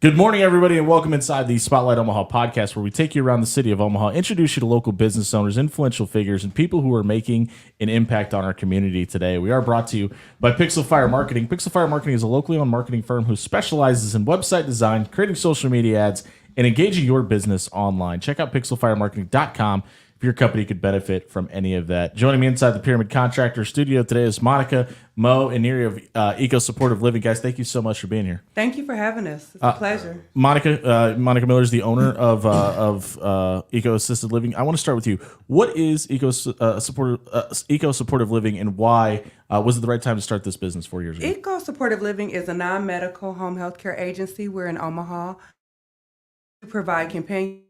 Good morning, everybody, and welcome inside the Spotlight Omaha podcast, where we take you around the city of Omaha, introduce you to local business owners, influential figures, and people who are making an impact on our community today. We are brought to you by Pixel Fire Marketing. Pixel Fire Marketing is a locally owned marketing firm who specializes in website design, creating social media ads, and engaging your business online. Check out pixelfiremarketing.com if your company could benefit from any of that. Joining me inside the Pyramid Contractor studio today is Monica, Mo, and Neri of Eco Supportive Living. Guys, thank you so much for being here. Thank you for having us. It's a pleasure. Monica Miller is the owner of Eco Assisted Living. I want to start with you. What is Eco Supportive Living, and why was it the right time to start this business 4 years ago? Eco Supportive Living is a non-medical home health care agency. We're in Omaha. We provide companion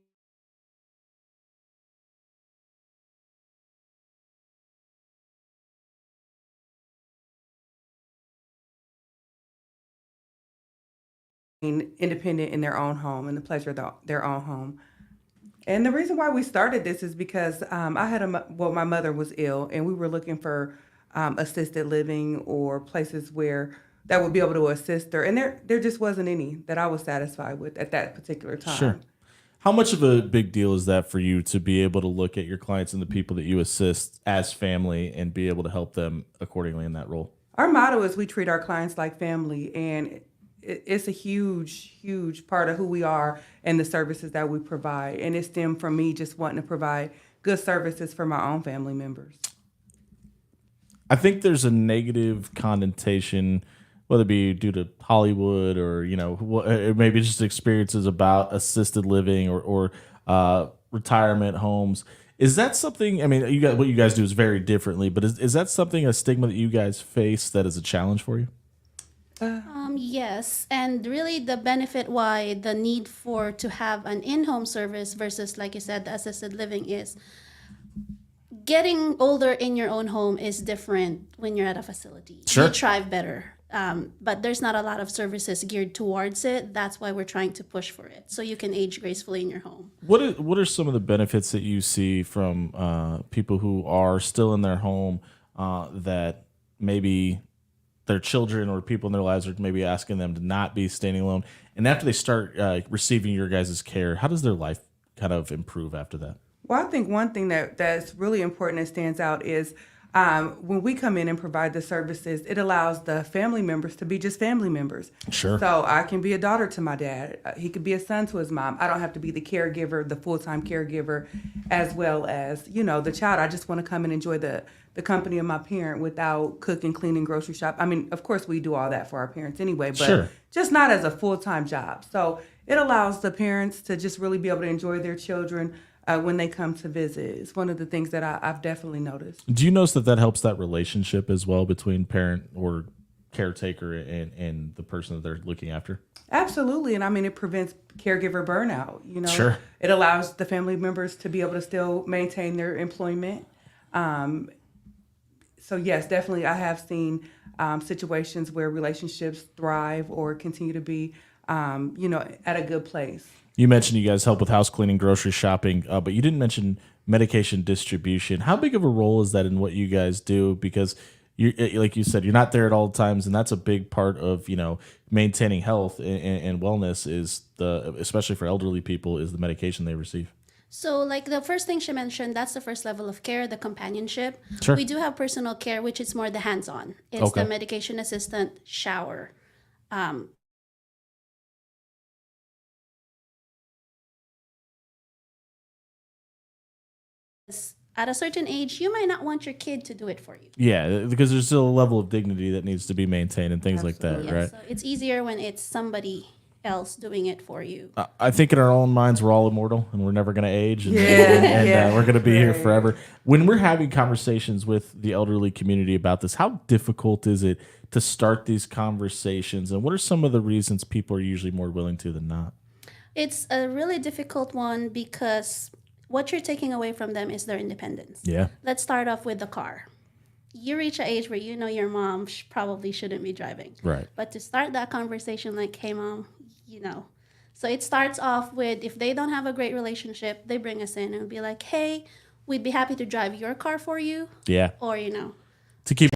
independent in their own home and the pleasure of their own home. And the reason why we started this is because my mother was ill, and we were looking for assisted living or places where that would be able to assist her. And there just wasn't any that I was satisfied with at that particular time. Sure. How much of a big deal is that for you to be able to look at your clients and the people that you assist as family and be able to help them accordingly in that role? Our motto is we treat our clients like family, and it's a huge, huge part of who we are and the services that we provide. And it stemmed from me just wanting to provide good services for my own family members. I think there's a negative connotation, whether it be due to Hollywood or maybe just experiences about assisted living or retirement homes. Is that something? I mean, what you guys do is very differently, but is that something, a stigma that you guys face that is a challenge for you? Yes, and really the benefit why the need for to have an in-home service versus, like you said, the assisted living is getting older in your own home is different when you're at a facility. Sure. You thrive better, but there's not a lot of services geared towards it. That's why we're trying to push for it, so you can age gracefully in your home. What are some of the benefits that you see from people who are still in their home that maybe their children or people in their lives are maybe asking them to not be standing alone, and after they start receiving your guys' care, how does their life kind of improve after that? Well, I think one thing that's really important that stands out is when we come in and provide the services, it allows the family members to be just family members. Sure. So I can be a daughter to my dad. He could be a son to his mom. I don't have to be the caregiver, the full-time caregiver, as well as, the child. I just want to come and enjoy the company of my parent without cooking, cleaning, grocery shop. I mean, of course, we do all that for our parents anyway, but Sure. just not as a full-time job. So it allows the parents to just really be able to enjoy their children when they come to visit. It's one of the things that I've definitely noticed. Do you notice that helps that relationship as well between parent or caretaker and the person that they're looking after? Absolutely. And I mean, it prevents caregiver burnout. Sure. It allows the family members to be able to still maintain their employment. So yes, definitely I have seen situations where relationships thrive or continue to be, at a good place. You mentioned you guys help with house cleaning, grocery shopping, but you didn't mention medication distribution. How big of a role is that in what you guys do? Because like you said, you're not there at all times, and that's a big part of maintaining health and wellness especially for elderly people, is the medication they receive. So, like the first thing she mentioned, that's the first level of care, the companionship. Sure. We do have personal care, which is more the hands-on. It's Okay. the medication assistant, shower. Um, at a certain age, you might not want your kid to do it for you. Yeah, because there's still a level of dignity that needs to be maintained and things like that, Absolutely. right? So it's easier when it's somebody else doing it for you. I think in our own minds we're all immortal and we're never going to age, and, Yeah. we're going to be here Right. forever. When we're having conversations with the elderly community about this, how difficult is it to start these conversations, and what are some of the reasons people are usually more willing to than not? It's a really difficult one because what you're taking away from them is their independence. Yeah. Let's start off with the car. You reach an age where you know your mom probably shouldn't be driving. Right. But to start that conversation like, hey, mom, So it starts off with, if they don't have a great relationship, they bring us in and be like, hey, we'd be happy to drive your car for you. Yeah. Or, To keep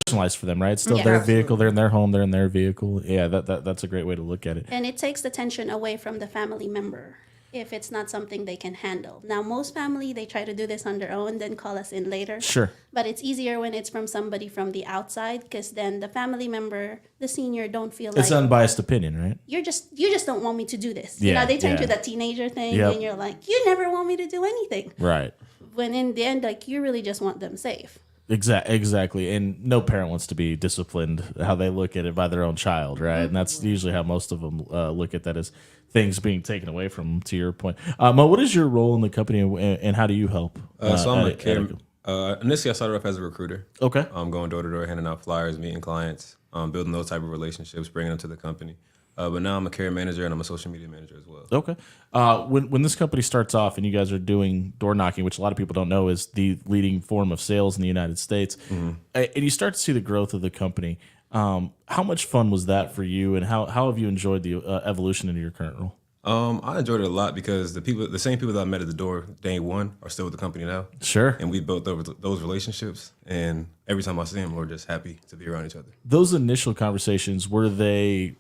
personalized for them, right? It's still Yeah. their Absolutely. vehicle. They're in their home. They're in their vehicle. Yeah, that's a great way to look at it. And it takes the tension away from the family member if it's not something they can handle. Now, most family, they try to do this on their own, then call us in later. Sure. But it's easier when it's from somebody from the outside, because then the family member, the senior, don't feel It's like unbiased opinion, right? you just don't want me to do this. Yeah, They turn yeah. to that teenager thing, Yep. and you're like, you never want me to do anything. Right. When in the end, like, you really just want them safe. Exactly. And no parent wants to be disciplined how they look at it by their own child, right? And that's usually how most of them look at that, as things being taken away from them, to your point. Mo, what is your role in the company, and how do you help? So I'm a at- care. at- Initially, I started off as a recruiter. Okay. Going door to door, handing out flyers, meeting clients, building those type of relationships, bringing them to the company. But now I'm a care manager and I'm a social media manager as well. Okay. When this company starts off and you guys are doing door knocking, which a lot of people don't know is the leading form of sales in the United States, and you start to see the growth of the company, how much fun was that for you, and how have you enjoyed the evolution into your current role? I enjoyed it a lot because the same people that I met at the door day one are still with the company now. Sure. And we built those relationships. And every time I see them, we're just happy to be around each other. Those initial conversations, were they,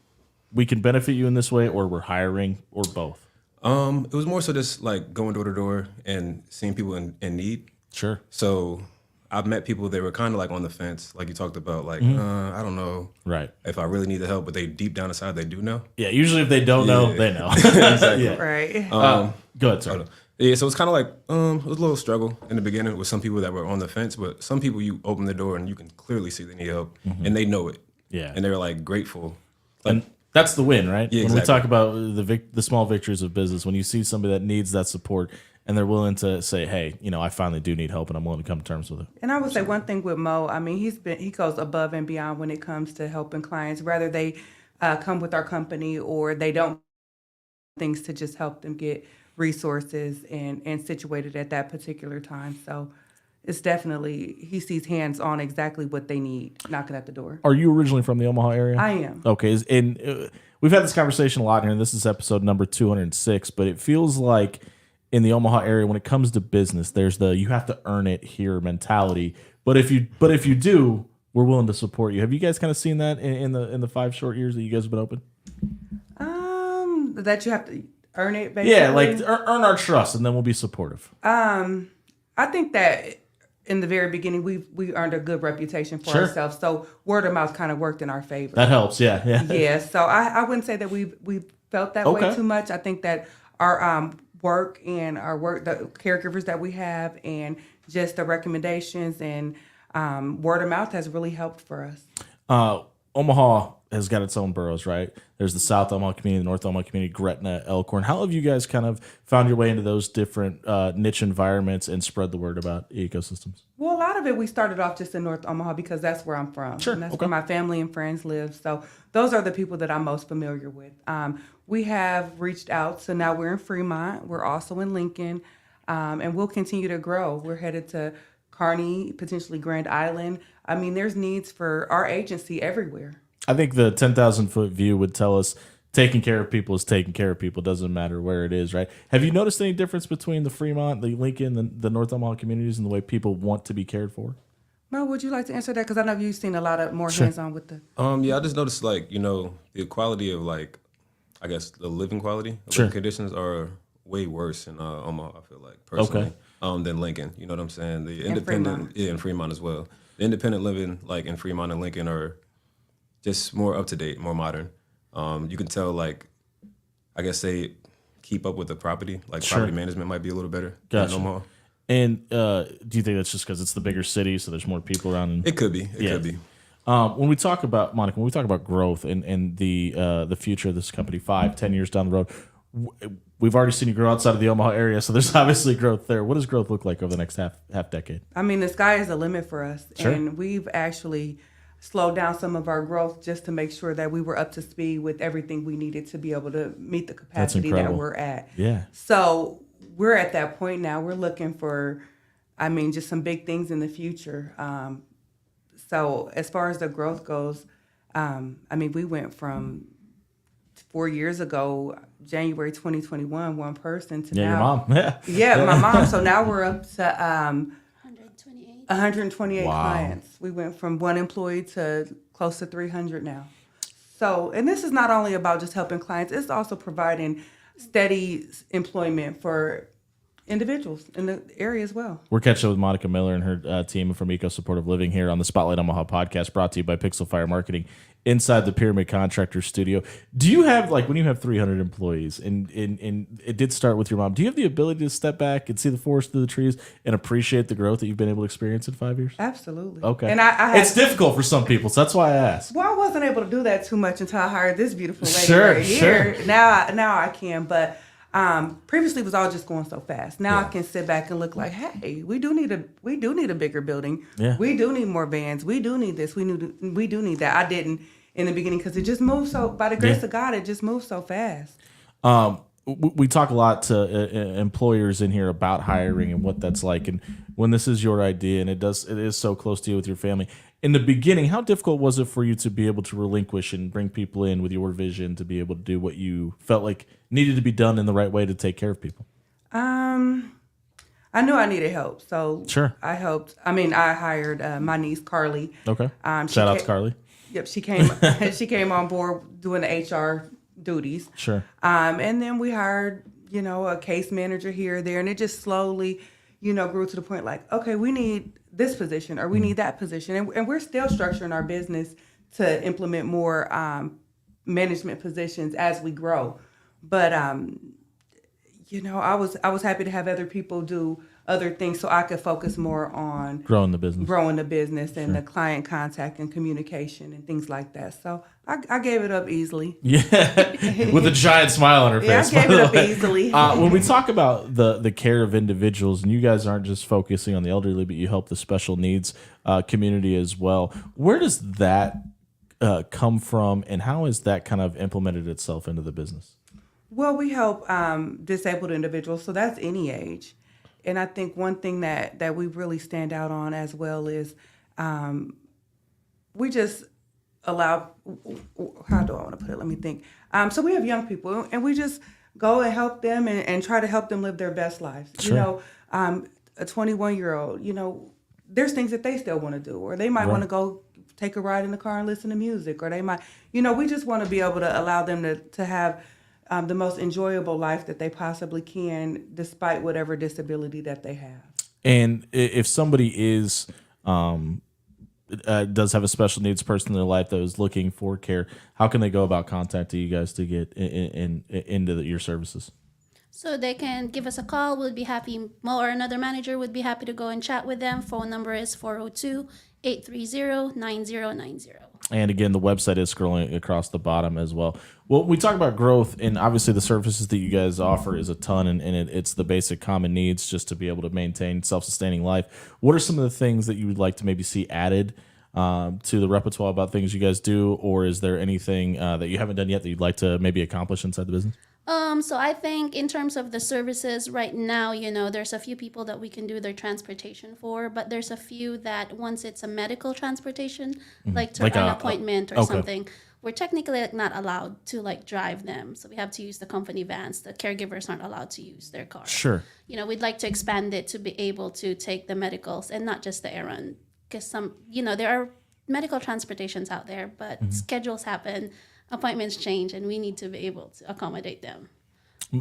we can benefit you in this way, or we're hiring, or both? It was more so just like going door to door and seeing people in need. Sure. So I've met people that were kind of like on the fence, like you talked about, like, I don't know Right. if I really need the help, but they deep down inside, they do know. Yeah. Usually, if they don't know, they know. Exactly. Yeah. Right. Go ahead, sorry. Yeah, so it's kind of like, it was a little struggle in the beginning with some people that were on the fence, but some people you open the door and you can clearly see they need help and they know it. Yeah. And they're like grateful. Like, And that's the win, right? Yeah, When we exactly. talk about the small victories of business, when you see somebody that needs that support and they're willing to say, "Hey, I finally do need help, and I'm willing to come to terms with it." And I would say one thing with Mo, I mean, he goes above and beyond when it comes to helping clients, whether they come with our company or they don't, things to just help them get resources and situated at that particular time. So it's definitely, he sees hands on exactly what they need knocking at the door. Are you originally from the Omaha area? I am. Okay, and we've had this conversation a lot here, and this is episode number 206. But it feels like in the Omaha area, when it comes to business, there's the you have to earn it here mentality. But if you do, we're willing to support you. Have you guys kind of seen that in the 5 short years that you guys have been open? That you have to earn it, basically. Yeah, like earn our trust, and then we'll be supportive. I think that in the very beginning, we earned a good reputation for Sure. ourselves. So word of mouth kind of worked in our favor. That helps. Yeah. Yeah, so I wouldn't say that we felt that Okay. way too much. I think that our work, the caregivers that we have, and just the recommendations and word of mouth has really helped for us. Omaha has got its own boroughs, right? There's the South Omaha community, the North Omaha community, Gretna, Elkhorn. How have you guys kind of found your way into those different niche environments and spread the word about ecosystems? Well, a lot of it, we started off just in North Omaha because that's where I'm from. Sure, And that's okay. where my family and friends live. So those are the people that I'm most familiar with. We have reached out, so now we're in Fremont. We're also in Lincoln, and we'll continue to grow. We're headed to Kearney, potentially Grand Island. I mean, there's needs for our agency everywhere. I think the 10,000 foot view would tell us taking care of people is taking care of people. Doesn't matter where it is, right? Have you noticed any difference between the Fremont, the Lincoln, the North Omaha communities and the way people want to be cared for? Mo, would you like to answer that? Because I know you've seen a lot of more hands-on with the... Yeah, I just noticed like, the quality of like, I guess the living quality of Sure. living conditions are way worse in Omaha, I feel like, personally, than Lincoln. You know what I'm saying? The independent, Fremont. yeah, in Fremont as well. The independent living like in Fremont and Lincoln are just more up to date, more modern. You can tell like, I guess they keep up with the property. Like Sure. property management might be a little better Gotcha. in Omaha. And do you think that's just because it's the bigger city, so there's more people around? And, It could be. It Yeah. could be. when we talk about Monica, when we talk about growth and the future of this company, 5-10 years down the road, we've already seen you grow outside of the Omaha area, so there's obviously growth there. What does growth look like over the next half decade? I mean, the sky is the limit for us. Sure. And we've actually slowed down some of our growth just to make sure that we were up to speed with everything we needed to be able to meet the capacity that incredible. we're at. Yeah. So we're at that point now. We're looking for, just some big things in the future. So as far as the growth goes, we went from 4 years ago, January 2021, one person to Yeah, now. your mom. Yeah. Yeah, my mom. So now we're up to 128. 128 Wow. clients. We went from one employee to close to 300 now. So, and this is not only about just helping clients, it's also providing steady employment for individuals in the area as well. We're catching up with Monica Miller and her team from Eco Supportive Living here on the Spotlight Omaha podcast, brought to you by Pixel Fire Marketing inside the Pyramid Contractor Studio. Do you have, like, when you have 300 employees and it did start with your mom, do you have the ability to step back and see the forest through the trees and appreciate the growth that you've been able to experience in 5 years? Absolutely. Okay. And I had, it's difficult for some people, so that's why I asked. well, I wasn't able to do that too much until I hired this beautiful lady Sure, right here. Now I can, but previously it was all just going so fast. Now I can sit back and look like, hey, we do need a bigger building. Yeah. We do need more vans. We do need this. We do need that. I didn't in the beginning because it just moved so, by the grace of God, it just moved so fast. We talk a lot to employers in here about hiring and what that's like. And when this is your idea and it is so close to you with your family, in the beginning, how difficult was it for you to be able to relinquish and bring people in with your vision to be able to do what you felt like needed to be done in the right way to take care of people? I knew I needed help, so Sure. I helped. I mean, I hired my niece Carly. Okay. She Shout out to ca- Carly. Yep, she came. She came on board doing the HR duties. Sure. And then we hired, a case manager here or there, and it just slowly, grew to the point like, okay, we need this position or we need that position, and we're still structuring our business to implement more management positions as we grow. But I was happy to have other people do other things so I could focus more on Growing the business. and the client contact and communication and things like that. So I gave it up easily. Yeah. With a giant smile on her Yeah, face. I gave by it the up way. easily. When we talk about the care of individuals, and you guys aren't just focusing on the elderly, but you help the special needs community as well. Where does that come from, and how has that kind of implemented itself into the business? Well, we help disabled individuals, so that's any age. And I think one thing that we really stand out on as well is we just allow, how do I want to put it? Let me think. So we have young people, and we just go and help them and try to help them live their best lives. Sure. A 21-year-old, there's things that they still want to do, or they might want to go take a ride in the car and listen to music, or they might, we just want to be able to allow them to have the most enjoyable life that they possibly can, despite whatever disability that they have. And if somebody is does have a special needs person in their life that is looking for care, how can they go about contacting you guys to get into your services? So they can give us a call. We'll be happy, Mo or another manager would be happy to go and chat with them. Phone number is 402-830-9090. And again, the website is scrolling across the bottom as well. Well, we talk about growth, and obviously the services that you guys offer is a ton, and it's the basic common needs just to be able to maintain self-sustaining life. What are some of the things that you would like to maybe see added to the repertoire about things you guys do, or is there anything that you haven't done yet that you'd like to maybe accomplish inside the business? So I think in terms of the services right now, there's a few people that we can do their transportation for, but there's a few that once it's a medical transportation, like to an appointment or something, we're technically not allowed to drive them. So we have to use the company vans. The caregivers aren't allowed to use their car. Sure. We'd like to expand it to be able to take the medicals and not just the errand, because there are medical transportations out there, but schedules happen, appointments change, and we need to be able to accommodate them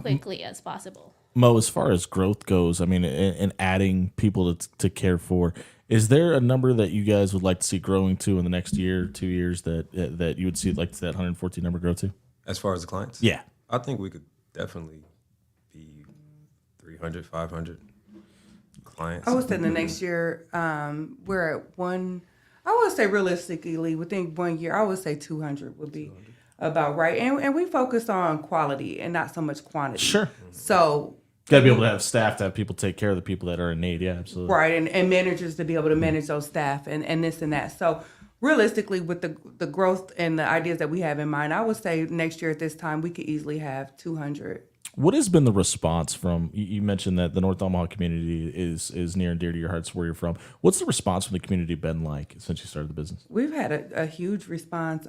quickly as possible. Mo, as far as growth goes, I mean, and adding people to care for, is there a number that you guys would like to see growing to in the next year, 2 years that you would see that 114 number grow to? As far as the clients? Yeah. I think we could definitely be 300, 500 clients. I would say the next year, we're at one. I would say realistically, within 1 year, I would say 200 would be about right. And we focus on quality and not so much quantity. Sure. So Got to be able to have staff to have people take care of the people that are in need. Yeah, absolutely. right, and managers to be able to manage those staff and this and that. So realistically, with the growth and the ideas that we have in mind, I would say next year at this time we could easily have 200. What has been the response from, you mentioned that the North Omaha community is near and dear to your hearts where you're from. What's the response from the community been like since you started the business? We've had a huge response.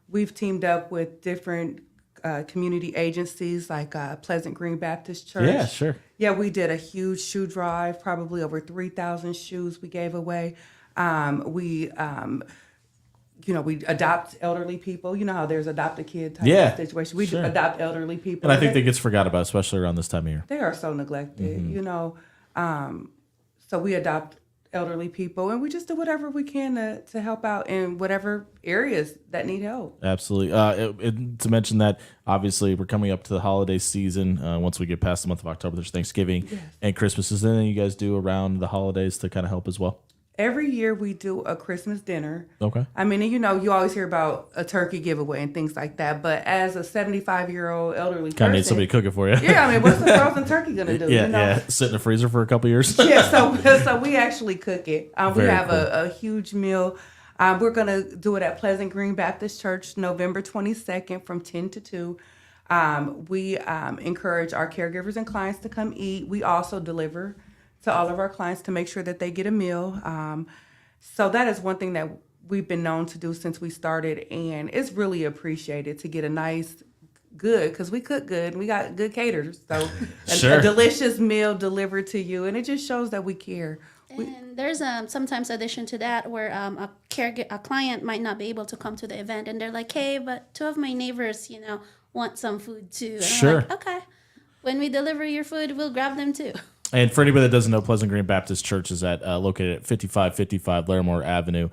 We've teamed up with different community agencies like Pleasant Green Baptist Church. Yeah, sure. Yeah, we did a huge shoe drive, probably over 3,000 shoes we gave away. We adopt elderly people. You know how there's adopt a kid type Yeah, of situation. We sure. adopt elderly people. And I think that gets forgot about, especially around this time of year. They are so neglected, Mm-hmm. So we adopt elderly people, and we just do whatever we can to help out in whatever areas that need help. Absolutely. To mention that, obviously, we're coming up to the holiday season. Once we get past the month of October, there's Thanksgiving and Christmas. Is there anything you guys do around the holidays to kind of help as well? Every year we do a Christmas dinner. Okay. I mean, you always hear about a turkey giveaway and things like that. But as a 75-year-old elderly Kind of need person, somebody to cook it for you. yeah, I mean, what's the frozen turkey gonna do? Yeah. Sit in the freezer for a couple years. Yeah, so we actually cook it. We Very have cool. a huge meal. We're going to do it at Pleasant Green Baptist Church November 22nd from 10 to 2. We encourage our caregivers and clients to come eat. We also deliver to all of our clients to make sure that they get a meal. So that is one thing that we've been known to do since we started, and it's really appreciated to get a nice, good, because we cook good and we got good caterers. So Sure. a delicious meal delivered to you, and it just shows that we care. And there's sometimes addition to that where a client might not be able to come to the event, and they're like, "Hey, but two of my neighbors, want some food too." And Sure. I'm like, okay, when we deliver your food, we'll grab them too. And for anybody that doesn't know, Pleasant Green Baptist Church is located at 5555 Larimore Avenue,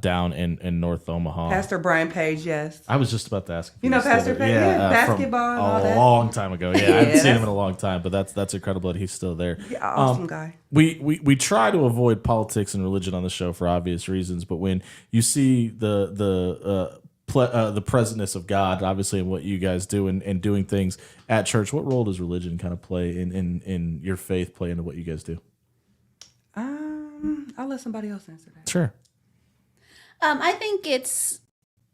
down in North Omaha. Pastor Brian Page, yes. I was just about to ask. If You know he's still Pastor there. Page? Yeah, from basketball and all a that. long time ago. Yeah, I haven't seen him that's- in a long time, but that's incredible that he's still there. Yeah, awesome guy. We try to avoid politics and religion on the show for obvious reasons, but when you see the presentness of God, obviously, in what you guys do and doing things at church, what role does religion kind of play in your faith play into what you guys do? I'll let somebody else answer that. Sure. I think it's,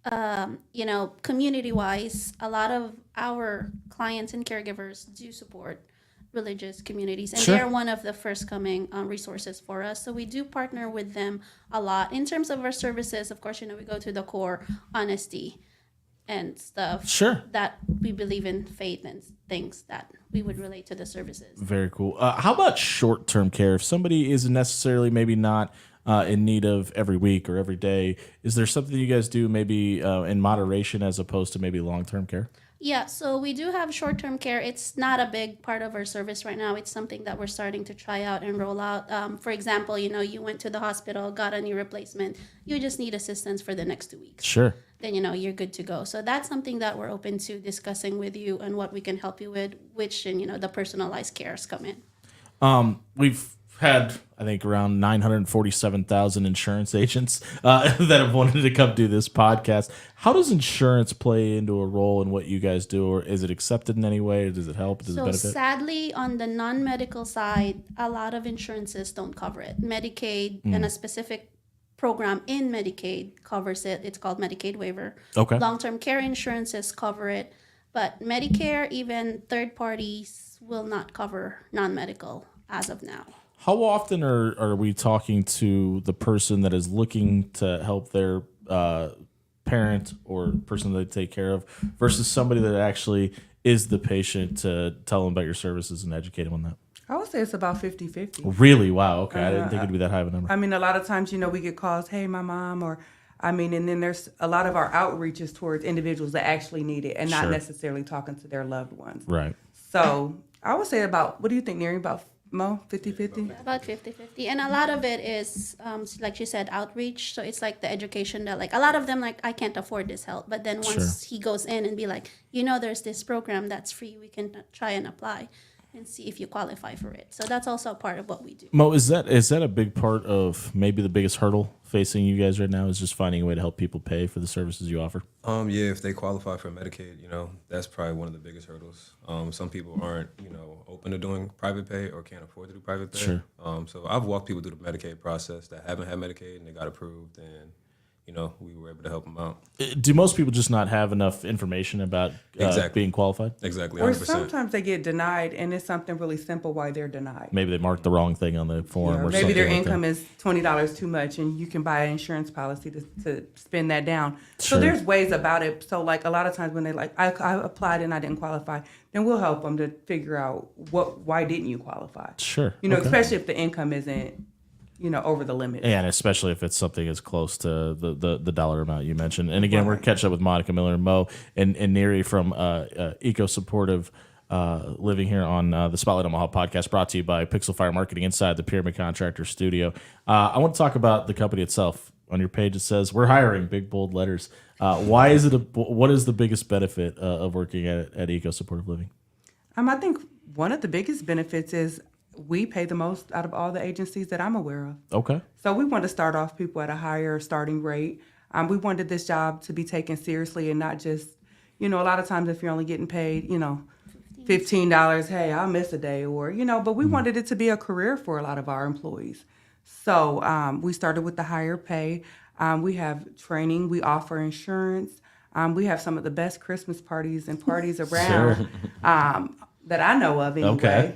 community-wise, a lot of our clients and caregivers do support religious communities, and Sure. they're one of the first coming resources for us. So we do partner with them a lot. In terms of our services, of course, we go to the core honesty and stuff. Sure. That we believe in faith and things that we would relate to the services. Very cool. How about short-term care? If somebody isn't necessarily maybe not in need of every week or every day, is there something you guys do maybe in moderation as opposed to maybe long-term care? Yeah, so we do have short-term care. It's not a big part of our service right now. It's something that we're starting to try out and roll out. For example, you went to the hospital, got a knee replacement. You just need assistance for the next 2 weeks. Sure. Then, you're good to go. So that's something that we're open to discussing with you and what we can help you with, which, the personalized cares come in. We've had, I think, around 947,000 insurance agents that have wanted to come do this podcast. How does insurance play into a role in what you guys do, or is it accepted in any way? Or does it help? Does it So benefit? sadly, on the non-medical side, a lot of insurances don't cover it. Medicaid and a specific program in Medicaid covers it. It's called Medicaid waiver. Okay. Long-term care insurances cover it, but Medicare, even third parties, will not cover non-medical as of now. How often are we talking to the person that is looking to help their parent or person that they take care of versus somebody that actually is the patient to tell them about your services and educate them on that? I would say it's about 50-50. Really? Wow. Okay. I didn't think it'd be that high of a number. I mean, a lot of times, we get calls, hey, my mom, and then there's a lot of our outreaches towards individuals that actually need it and not Sure. necessarily talking to their loved ones. Right. So I would say about, what do you think, Neri, about Mo, 50-50? About 50-50. And a lot of it is, like she said, outreach. So it's like the education that, a lot of them, I can't afford this help. But then once he goes in and be like, there's this program that's free, we can try and apply and see if you qualify for it. So that's also a part of what we do. Mo, is that a big part of maybe the biggest hurdle facing you guys right now is just finding a way to help people pay for the services you offer? Yeah, if they qualify for Medicaid, that's probably one of the biggest hurdles. Some people aren't, open to doing private pay or can't afford to do private pay. Sure. So I've walked people through the Medicaid process that haven't had Medicaid and they got approved, and we were able to help them out. Do most people just not have enough information about Exactly. being qualified? Exactly, Or 100%. sometimes they get denied, and it's something really simple why they're denied. Maybe they marked the wrong thing on the form, Or or maybe their something like income that. is $20 too much, and you can buy an insurance policy to spend that down. Sure. So there's ways about it. So like a lot of times when they I applied and I didn't qualify, then we'll help them to figure out why didn't you qualify. Sure. Okay. Especially if the income isn't over the limit. And especially if it's something as close to the dollar amount you mentioned. And again, we're catching up with Monica Miller and Mo and Neri from Eco Supportive Living here on the Spotlight Omaha podcast, brought to you by Pixel Fire Marketing inside the Pyramid Contractor Studio. I want to talk about the company itself. On your page, it says we're hiring, big bold letters. Why is it? What is the biggest benefit of working at Eco Supportive Living? I think one of the biggest benefits is we pay the most out of all the agencies that I'm aware of. Okay. So we want to start off people at a higher starting rate. We wanted this job to be taken seriously and not just, a lot of times if you're only getting paid, $15, hey, I'll miss a day, or, but we wanted it to be a career for a lot of our employees. So we started with the higher pay. We have training. We offer insurance. We have some of the best Christmas parties and parties around that I know of anyway, Okay.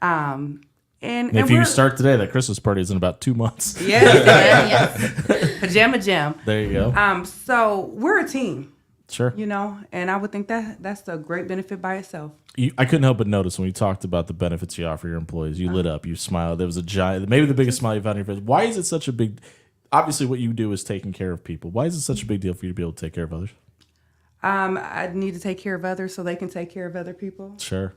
And if you start today, that Christmas party is in about 2 months. yes. Pajama Jam. There you go. So we're a team, Sure. and I would think that's a great benefit by itself. I couldn't help but notice when you talked about the benefits you offer your employees, you lit up, you smiled. There was a giant, maybe the biggest smile you've had on your face. Why is it such a big? Obviously, what you do is taking care of people. Why is it such a big deal for you to be able to take care of others? I need to take care of others so they can take care of other people. Sure.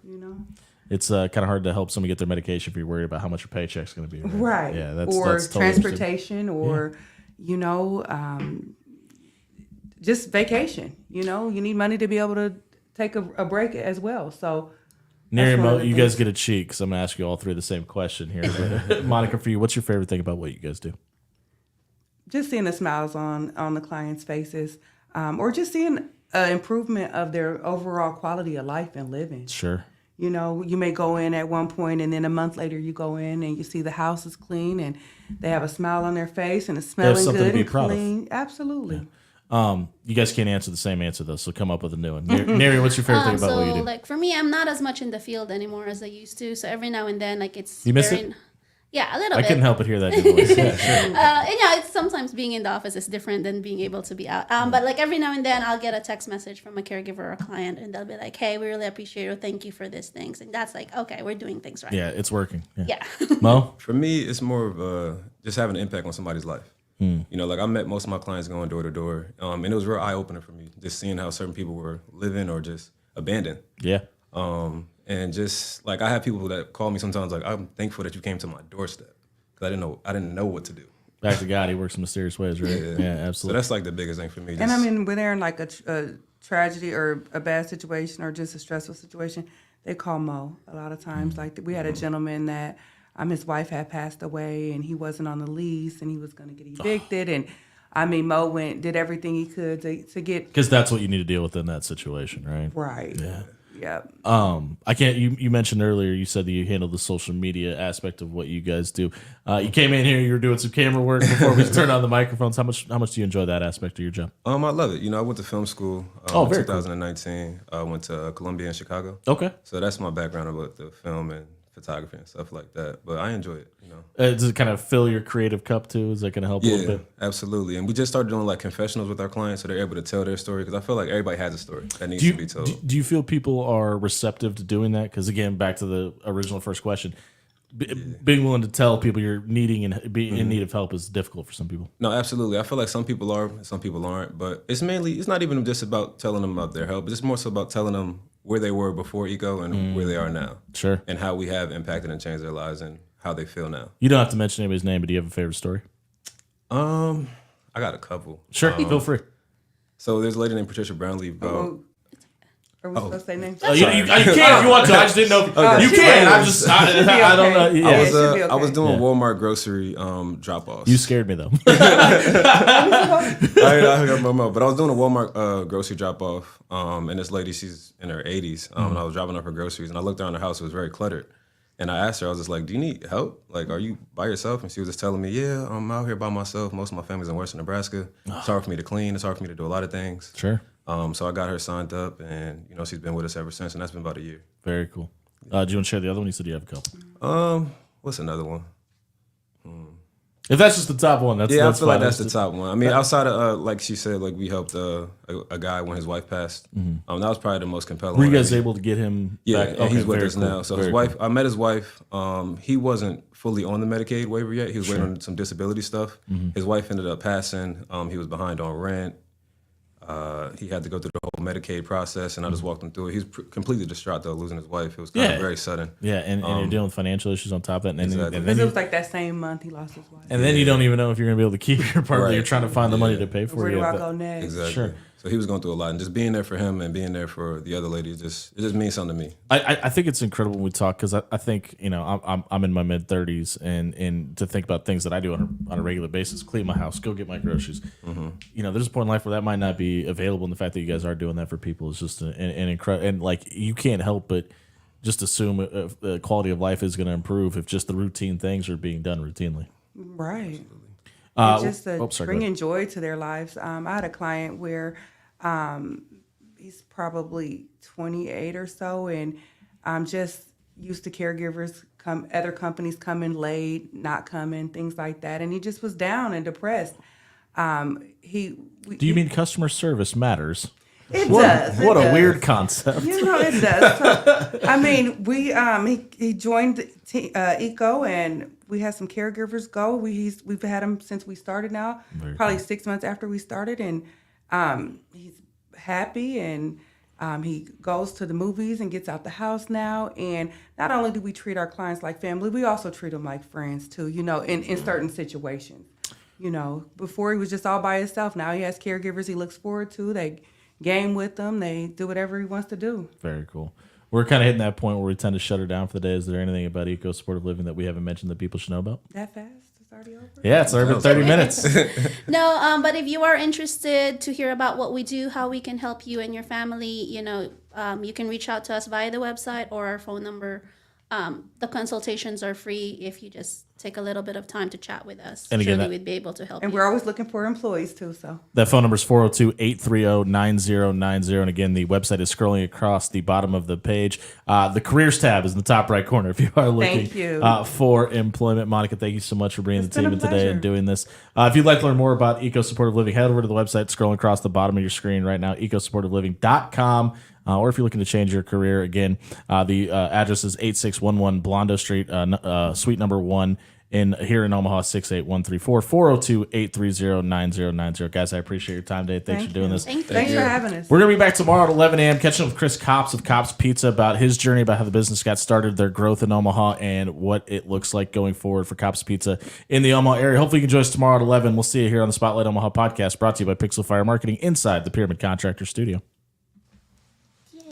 It's kind of hard to help someone get their medication if you're worried about how much your paycheck's going to be. Right. Yeah. Or that's totally transportation, or just vacation. You need money to be able to take a break as well. So. Neri, That's one Mo, of the you guys things. get a cheat because I'm going to ask you all three the same question here. But Monica, for you, what's your favorite thing about what you guys do? Just seeing the smiles on the clients' faces, or just seeing an improvement of their overall quality of life and living. Sure. You may go in at one point, and then a month later you go in and you see the house is clean and they have a smile on their face and it's smelling something to good be and proud of. clean. Absolutely. You guys can't answer the same answer though, so come up with a new one. Neri, what's your favorite thing about what you do? Like for me, I'm not as much in the field anymore as I used to. So every now and then, like it's You miss very, it? Yeah, a little I bit. couldn't help but hear that in your voice. Yeah, sure. And it's sometimes being in the office is different than being able to be out. But like every now and then, I'll get a text message from a caregiver or a client, and they'll be like, "Hey, we really appreciate it. Thank you for these things." And that's like, okay, we're doing things right. Yeah, it's working. Yeah. Mo? For me, it's more of just having an impact on somebody's life. Like I met most of my clients going door to door, and it was real eye opening for me, just seeing how certain people were living or just abandoned. Yeah. And just like I have people that call me sometimes, like I'm thankful that you came to my doorstep because I didn't know what to do. Back to God, he works in mysterious ways, right? Yeah, So absolutely. that's like the biggest thing for me. And I mean, when they're in like a tragedy or a bad situation or just a stressful situation, they call Mo a lot of times. Like we had a gentleman that his wife had passed away and he wasn't on the lease and he was going to get evicted. And I mean, Mo did everything he could to get Because that's what you need to deal with in that situation, right? right. Yeah. Yep. I can't. You mentioned earlier. You said that you handle the social media aspect of what you guys do. You came in here. You were doing some camera work before we turned on the microphones. How much do you enjoy that aspect of your job? I love it. I went to film school Oh, in very cool. 2019. I went to Columbia in Chicago. Okay. So that's my background about the film and photography and stuff like that. But I enjoy it. Does it kind of fill your creative cup too? Is that going to help a little Yeah, bit? absolutely. And we just started doing like confessionals with our clients so they're able to tell their story because I feel like everybody has a story that needs to be told. Do you feel people are receptive to doing that? Because again, back to the original first question, being willing to tell people you're needing and being in need of help is difficult for some people. No, absolutely. I feel like some people are, some people aren't. But it's not even just about telling them about their help. It's more so about telling them where they were before Eco and where they are now. Sure. And how we have impacted and changed their lives and how they feel now. You don't have to mention anybody's name, but do you have a favorite story? I got a couple. Sure, feel free. So there's a lady named Patricia Brownlee. Are we supposed to say names? You can if you want to. I just didn't know. You can. I don't know. Yeah. should be I was okay. doing Walmart grocery drop-offs. You scared me though. I got my mouth, but I was doing a Walmart grocery drop-off, and this lady, she's in her 80s, and I was dropping off her groceries, and I looked around the house, it was very cluttered. And I asked her, I was just like, do you need help? Like, are you by yourself? And she was just telling me, yeah, I'm out here by myself. Most of my family's in Western Nebraska. It's hard for me to clean. It's hard for me to do a lot of things. Sure. So I got her signed up, and she's been with us ever since, and that's been about a year. Very cool. Do you want to share the other one? You said you have a couple. What's another one? If that's just the top one, that's I that's feel like fine. that's the top one. I mean, outside of like she said, like we helped a guy when his wife passed. That was probably the most compelling. Were you one. guys able to get him? Yeah, back? and he's Okay, with very us cool. now. So Very his wife, I met his wife. He wasn't fully on the Medicaid waiver yet. He was waiting on some disability stuff. His wife ended up passing. He was behind on rent. He had to go through the whole Medicaid process, and I just walked him through it. He was completely distraught though, losing his wife. It was kind of very sudden. Yeah, and you're dealing with financial issues on top of that, and then, Exactly. and Because then it was like that same month he lost his wife. and then you don't even know if you're going to be able to keep your part that Right. you're trying to find the money to pay for. Where you. do I go next? Exactly. Sure. So he was going through a lot, and just being there for him and being there for the other lady, it just means something to me. I think it's incredible when we talk because I think I'm in my mid 30s and to think about things that I do on a regular basis, clean my house, go get my groceries. There's a point in life where that might not be available, and the fact that you guys are doing that for people is just an incredible. And like you can't help but just assume the quality of life is going to improve if just the routine things are being done routinely. Right. Uh, It's just oh, sorry, go bringing joy to their lives. I had a client where he's probably 28 or so, and I'm just used to caregivers other companies coming late, not coming, things like that, and he just was down and depressed. Do you mean customer service matters? It does. What it a does. weird concept. It does. So, I mean, he joined ECO, and we had some caregivers go. We've had him since we started now, probably 6 months after we started, and he's happy, and he goes to the movies and gets out the house now. And not only do we treat our clients like family, we also treat them like friends too. In certain situations. Before he was just all by himself. Now he has caregivers he looks forward to. They game with them. They do whatever he wants to do. Very cool. We're kind of hitting that point where we tend to shut her down for the day. Is there anything about Eco Supportive Living that we haven't mentioned that people should know about? That fast? It's already over? Yeah, it's already been 30 minutes. No, but if you are interested to hear about what we do, how we can help you and your family, you can reach out to us via the website or our phone number. The consultations are free if you just take a little bit of time to chat with us. And again, surely we'd be able to help And you. we're always looking for employees too, so. That phone number is 402-830-9090. And again, the website is scrolling across the bottom of the page. The careers tab is in the top right corner if you are looking Thank you. For employment. Monica, thank you so much for bringing It's the team been in a today and pleasure. doing this. If you'd like to learn more about Eco Supportive Living, head over to the website scrolling across the bottom of your screen right now, ecosupportiveliving.com. Or if you're looking to change your career, again, the address is 8611 Blondo Street, suite number 1 here in Omaha, 68134, 402-830-9090. Guys, I appreciate your time today. Thanks for doing this. Thank you. Thanks for having us. We're going to be back tomorrow at 11 a.m. catching up with Chris Copps of Copps Pizza about his journey, about how the business got started, their growth in Omaha, and what it looks like going forward for Copps Pizza in the Omaha area. Hopefully you can join us tomorrow at 11. We'll see you here on the Spotlight Omaha podcast, brought to you by Pixel Fire Marketing inside the Pyramid Contractor Studio.